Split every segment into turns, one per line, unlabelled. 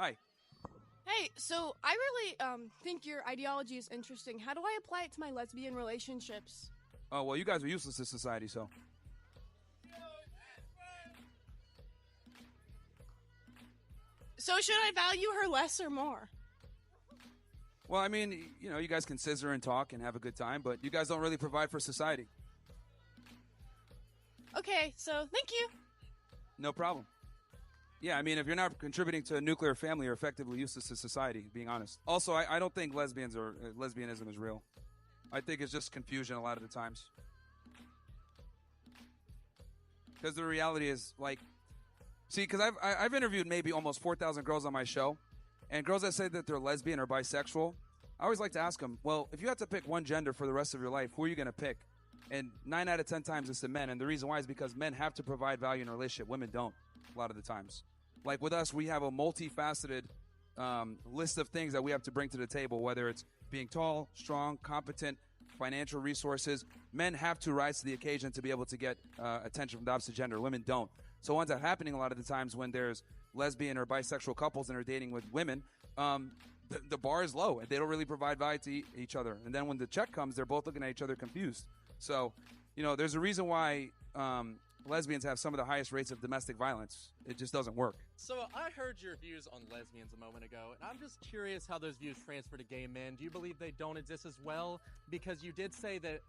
Hi.
Hey, so I really think your ideology is interesting. How do I apply it to my lesbian relationships?
Oh, well, you guys are useless to society, so.
So should I value her less or more?
Well, I mean, you guys can scissor and talk and have a good time, but you guys don't really provide for society.
Okay, so thank you.
No problem. Yeah, I mean, if you're not contributing to a nuclear family, you're effectively useless to society, being honest. Also, I don't think lesbianism is real. I think it's just confusion a lot of the times. Because the reality is, because I've interviewed maybe almost 4,000 girls on my show, and girls that say that they're lesbian or bisexual, I always like to ask them, well, if you had to pick one gender for the rest of your life, who are you going to pick? And 9 out of 10 times it's the men, and the reason why is because men have to provide value in a relationship. Women don't, a lot of the times. Like with us, we have a multifaceted list of things that we have to bring to the table, whether it's being tall, strong, competent, financial resources. Men have to rise to the occasion to be able to get attention from the opposite gender. Women don't. So what ends up happening a lot of the times when there's lesbian or bisexual couples and are dating with women, the bar is low and they don't really provide value to each other. And then when the check comes, they're both looking at each other confused. So, there's a reason why lesbians have some of the highest rates of domestic violence. It just doesn't work.
So I heard your views on lesbians a moment ago, and I'm just curious how those views transfer to gay men. Do you believe they don't exist as well? Because you did say that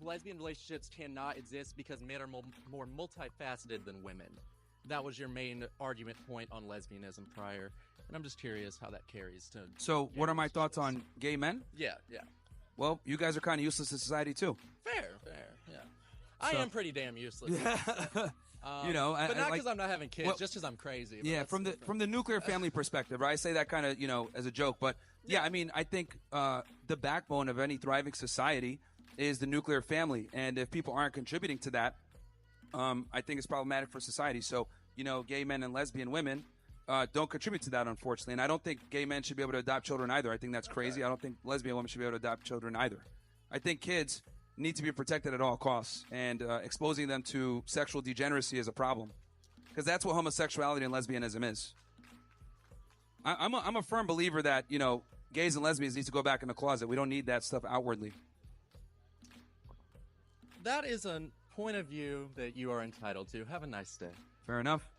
lesbian relationships cannot exist because men are more multifaceted than women. That was your main argument point on lesbianism prior, and I'm just curious how that carries to...
So what are my thoughts on gay men?
Yeah.
Well, you guys are kind of useless to society too.
Fair, yeah. I am pretty damn useless.
But
not because I'm not having kids, just because I'm crazy.
Yeah, from the nuclear family perspective, right? I say that kind of, as a joke. But, yeah, I mean, I think the backbone of any thriving society is the nuclear family. And if people aren't contributing to that, I think it's problematic for society. So, gay men and lesbian women don't contribute to that, unfortunately. And I don't think gay men should be able to adopt children either. I think that's crazy. I don't think lesbian women should be able to adopt children either. I think kids need to be protected at all costs, and exposing them to sexual degeneracy is a problem, because that's what homosexuality and lesbianism is. I'm a firm believer that gays and lesbians need to go back in the closet. We don't need that stuff outwardly.
That is a point of view that you are entitled to. Have a nice day.
Fair enough.